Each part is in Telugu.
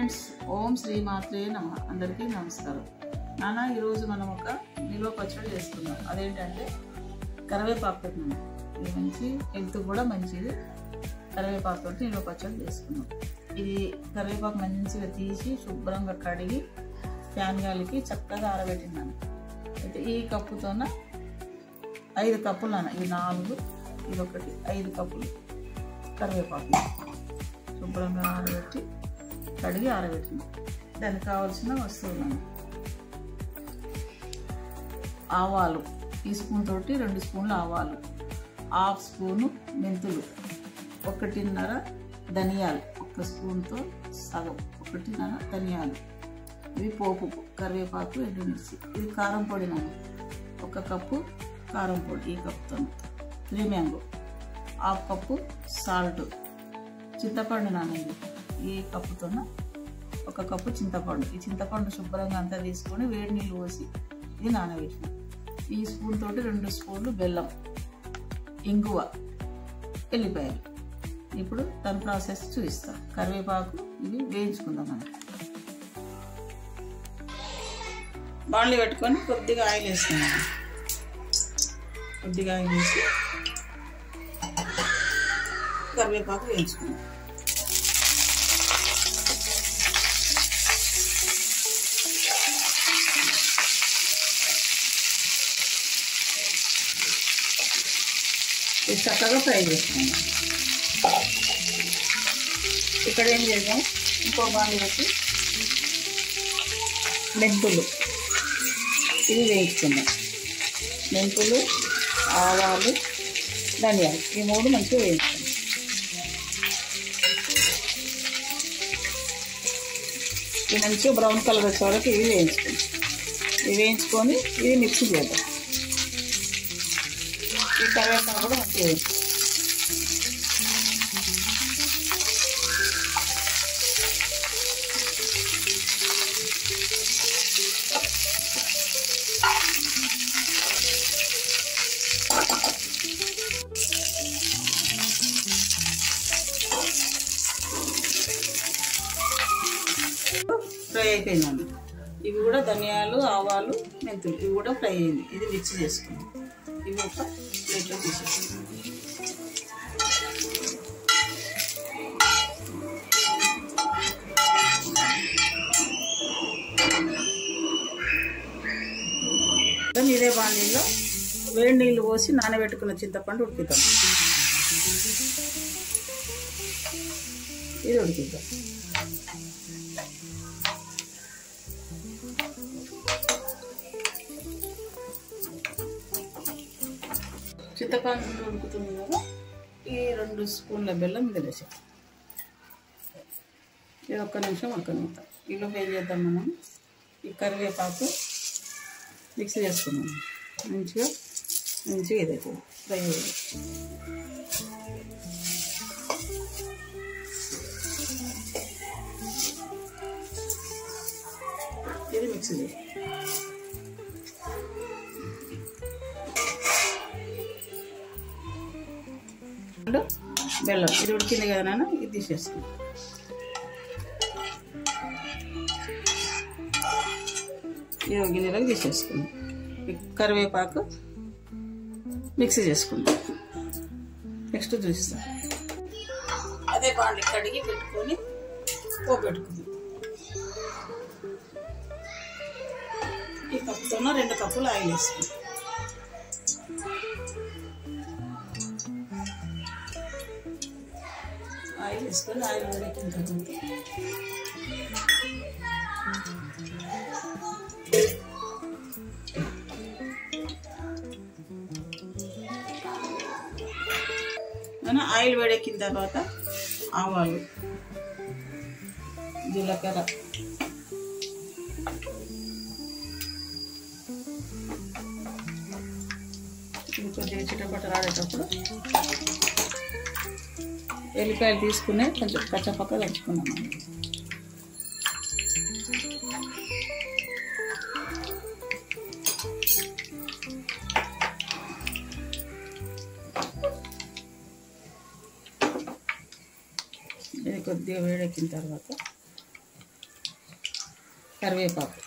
ఫ్రెండ్స్, ఓం శ్రీ మాత్రే నమః. అందరికీ నమస్కారం. నాన్న, ఈరోజు మనం ఒక నిల్వ పచ్చడి చేసుకుందాం. అదేంటంటే కరివేపాకు పెట్టినాము. ఇది మంచి హెల్త్ కూడా మంచిది. కరివేపాకు తోటి నిల్వ పచ్చడి చేసుకున్నాం. ఇది కరివేపాకు మంచిగా తీసి శుభ్రంగా కడిగి ఫ్యాన్ గాలికి చక్కగా ఆరబెట్టినాను. అయితే ఈ కప్పుతోన 5 కప్పులు నాన్న, ఇది 4, ఇది 1, 5 కప్పులు కరివేపాకు శుభ్రంగా ఆరబెట్టి కడిగి ఆరబెట్టినాం. దానికి కావాల్సిన వస్తువులను: ఆవాలు ఈ స్పూన్ తోటి 2 స్పూన్లు ఆవాలు, 1/2 స్పూను మెంతులు, 1.5 ధనియాలు, 1 స్పూన్తో సగం 1.5 ధనియాలు. ఇవి పోపు, కరివేపాకు, ఎండుమిర్చి. ఇది కారం పొడి నాన్న, 1 కప్పు కారం పొడి ఈ కప్పుతో. 3 మ్యాంగో, 1/2 కప్పు సాల్ట్. చింతపండు నాన్న, ఇది ఈ కప్పుతో 1 కప్పు చింతపండు. ఈ చింతపండు శుభ్రంగా అంతా తీసుకొని వేడి నీళ్ళు పోసి ఇది నానబెట్టిన. ఈ స్పూన్ తోటి 2 స్పూన్లు బెల్లం, ఇంగువ, ఎల్లిపాయలు. ఇప్పుడు దాని ప్రాసెస్ చూపిస్తాను. కరివేపాకు ఇవి వేయించుకుందాం మనం. బాండ్లీ పెట్టుకొని కొద్దిగా ఆయిల్ వేసుకున్నాం. కొద్దిగా ఆయిల్ వేసి కరివేపాకు వేయించుకున్నాం. ఇది చక్కగా ఫ్రై చేసుకున్నాం. ఇక్కడ ఏం చేద్దాం, ఇంకో బాండ్లీ పెట్టి మెంతులు ఇవి వేయించుకుందాం. మెంతులు, ఆవాలు, ధనియాలు ఈ 3 మంచిగా వేయించుకుందాం. ఇది మంచిగా బ్రౌన్ కలర్ వచ్చే వరకు ఇవి వేయించుకుందాం. ఇవి వేయించుకొని ఇది మిక్సీ చేద్దాం. ఈ కరివేపాకు కూడా మంచిగా వేయించుకుందాం. ఫ్రై అయిపోయిందండి. ఇవి కూడా ధనియాలు, ఆవాలు, మెంతులు ఇవి కూడా ఫ్రై అయింది. ఇది మిక్స్ చేసుకుందాం. ఇవి ఒక ప్లేట్లో తీసేసుకుందాం. ఇదే బాండీలో వేడి నీళ్ళు పోసి నానబెట్టుకున్న చింతపండు ఉడికిద్దాం. ఇది ఉడికిద్దాం. చింతపండు ఉడుకుతుంది కదా, ఈ 2 స్పూన్ల బెల్లం ఇందులో వేసాం. ఇది 1 నిమిషం ఉడకనిద్దాం. ఇలా ఏం చేద్దాం, మనం ఈ కరివేపాకు మిక్స్ చేసుకున్నాం. మంచిగా ఇదైతే ఫ్రై అయ్యింది. ఇది మిక్స్ చేయాలి. బెల్లం ఇది ఉడికింది కదా నాన్న, ఇది తీసేసుకుందాం. ఇది గిన్నెలోకి తీసేసుకుందాం. కరివేపాకు మిక్సీ చేసుకుందాం. నెక్స్ట్ చూస్తాం. అదే బాండ్లీ కడిగి పెట్టుకొని పోపు పెట్టుకుందాం. ఈ కప్పుతో 2 కప్పులు ఆయిల్ వేసుకుందాం. ఆయిల్ వేసుకొని ఆయిల్ వేడెక్కిన తర్వాత ఆయిల్ వేడెక్కిన తర్వాత ఆవాలు, జీలకర్ర, కొద్దిగా చిటపట రాడేటప్పుడు ఎల్లిపాయలు తీసుకునే కొంచెం కచ్చపక్క దంచుకున్నాం. ఇది కొద్దిగా వేడెక్కిన తర్వాత కరివేపాకు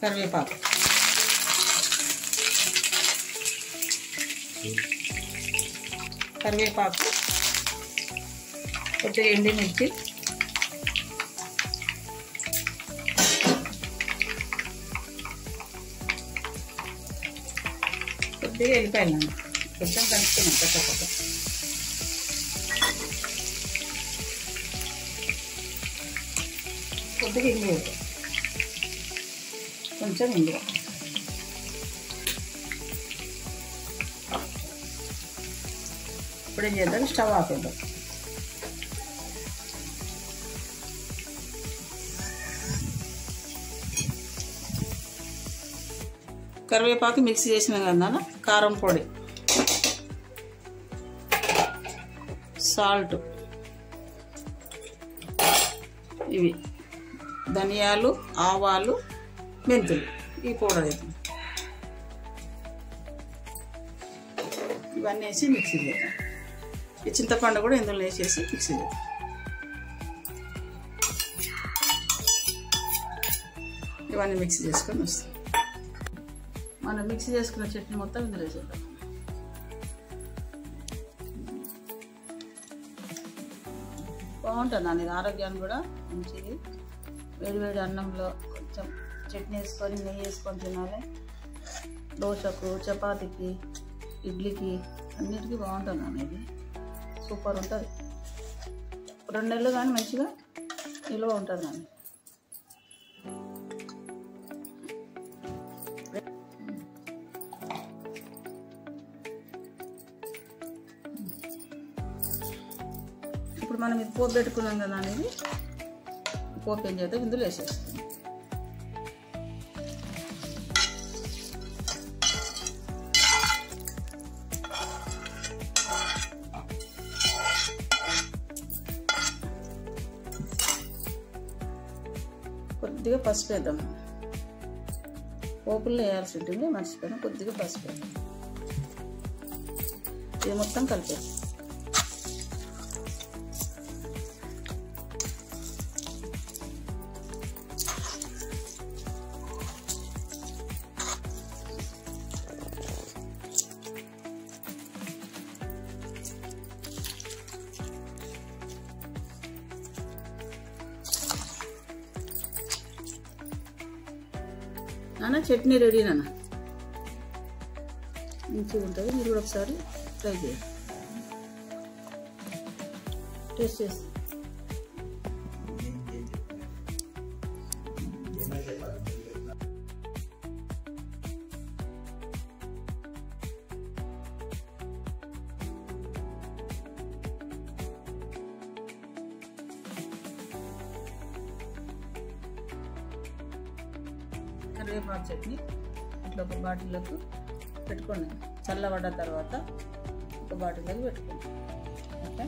కరివేపాకు కరివేపాకు కొద్దిగా ఎండుమిర్చి కొద్దిగా ఎల్లిపాయలు కొంచెం కలుపుతున్నాం పచ్చపక్క కొద్దిగా ఇంగువ కొంచెం ఇంగువ ఇప్పుడు ఏం చేద్దాం స్టవ్ ఆపేద్దాం కరివేపాకు మిక్సీ చేసినాం కదా కారం పొడి సాల్ట్ ఇవి ధనియాలు ఆవాలు మెంతులు ఈ పౌడర్ వేద్దాం ఇవన్నీ వేసి మిక్సీ చేద్దాం ఈ చింతపండు కూడా ఇందులో వేసేసి మిక్సీ చేద్దాం ఇవన్నీ మిక్సీ చేసుకొని వస్తాం మనం మిక్సీ చేసుకున్న చట్నీ మొత్తం ఇందులో వేసేద్దాం బాగుంటుంది ఇది ఆరోగ్యానికి కూడా మంచిది వేడివేడి అన్నంలో కొంచెం చట్నీ వేసుకొని నెయ్యి వేసుకొని తినాలి దోశకు చపాతీకి ఇడ్లీకి అన్నిటికీ బాగుంటుంది అనేది సూపర్ ఉంటుంది 2 నెలలు కానీ మంచిగా నిల్వ ఉంటుంది అని ఇప్పుడు మనం ఇది పోపు పెట్టుకున్నాం కదా అనేది పోపు ఏం చేద్దాం ఇందులో వేసేస్తాం కొద్దిగా పసుపు వేద్దాం పోపుల్లో వేయాల్సి ఉంటుంది మర్చిపోయినా కొద్దిగా పసుపు ఇది మొత్తం కలిపేది నాన్న చట్నీ రెడీ నాన్న మంచిగా ఉంటుంది మీరు కూడా ఒకసారి ట్రై చేయండి టేస్ట్ చేసి కరివేపాకు చట్నీ ఇట్లా ఒక బాటిల్లోకి పెట్టుకోండి చల్లబడ్డ తర్వాత ఒక బాటిల్లోకి పెట్టుకోండి ఓకే